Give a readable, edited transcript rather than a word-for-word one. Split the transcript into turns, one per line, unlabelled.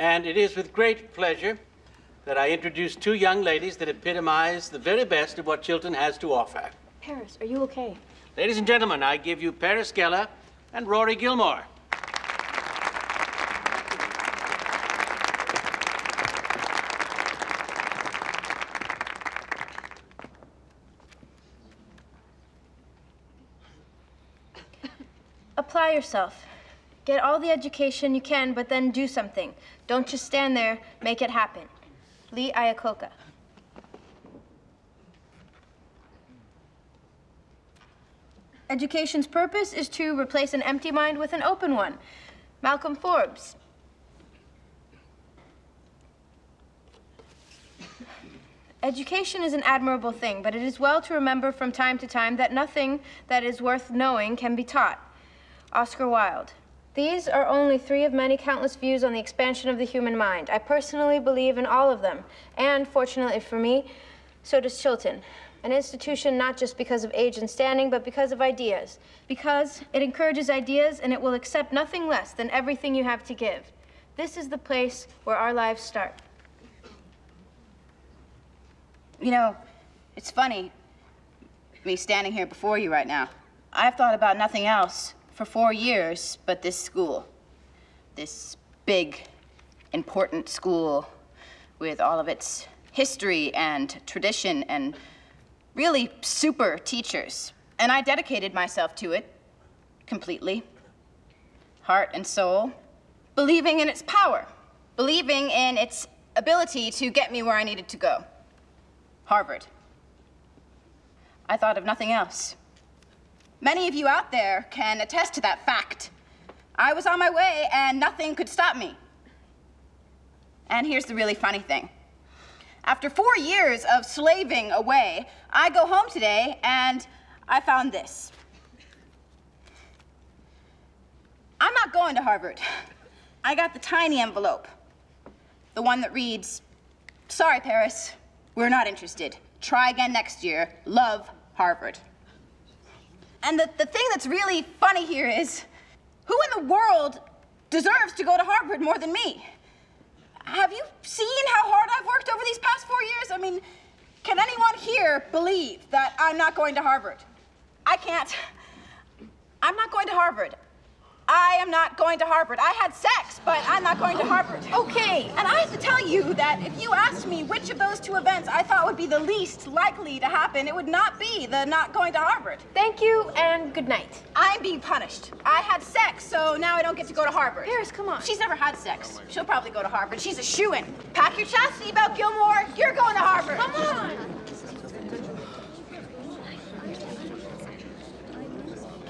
And it is with great pleasure that I introduce two young ladies that epitomize the very best of what Chilton has to offer.
Paris, are you okay?
Ladies and gentlemen, I give you Paris Geller and Rory Gilmore.
Apply yourself. Get all the education you can, but then do something. Don't just stand there, make it happen. Lee Iacocca. Education's purpose is to replace an empty mind with an open one. Malcolm Forbes. Education is an admirable thing, but it is well to remember from time to time that nothing that is worth knowing can be taught. Oscar Wilde. These are only three of many countless views on the expansion of the human mind. I personally believe in all of them, and fortunately for me, so does Chilton. An institution not just because of age and standing, but because of ideas. Because it encourages ideas and it will accept nothing less than everything you have to give. This is the place where our lives start.
You know, it's funny, me standing here before you right now. I've thought about nothing else for 4 years but this school. This big, important school with all of its history and tradition and really super teachers. And I dedicated myself to it completely, heart and soul, believing in its power, believing in its ability to get me where I needed to go. Harvard. I thought of nothing else. Many of you out there can attest to that fact. I was on my way and nothing could stop me. And here's the really funny thing. After 4 years of slaving away, I go home today and I found this. I'm not going to Harvard. I got the tiny envelope. The one that reads, "Sorry, Paris, we're not interested. Try again next year. Love, Harvard." And the thing that's really funny here is, who in the world deserves to go to Harvard more than me? Have you seen how hard I've worked over these past 4 years? I mean, can anyone here believe that I'm not going to Harvard? I can't. I'm not going to Harvard. I am not going to Harvard. I had sex, but I'm not going to Harvard.
Okay.
And I have to tell you that if you asked me which of those two events I thought would be the least likely to happen, it would not be the not going to Harvard.
Thank you, and good night.
I'm being punished. I had sex, so now I don't get to go to Harvard.
Paris, come on.
She's never had sex. She'll probably go to Harvard. She's a shoo-in. Pack your chastity belt, Gilmore. You're going to Harvard.
Come on.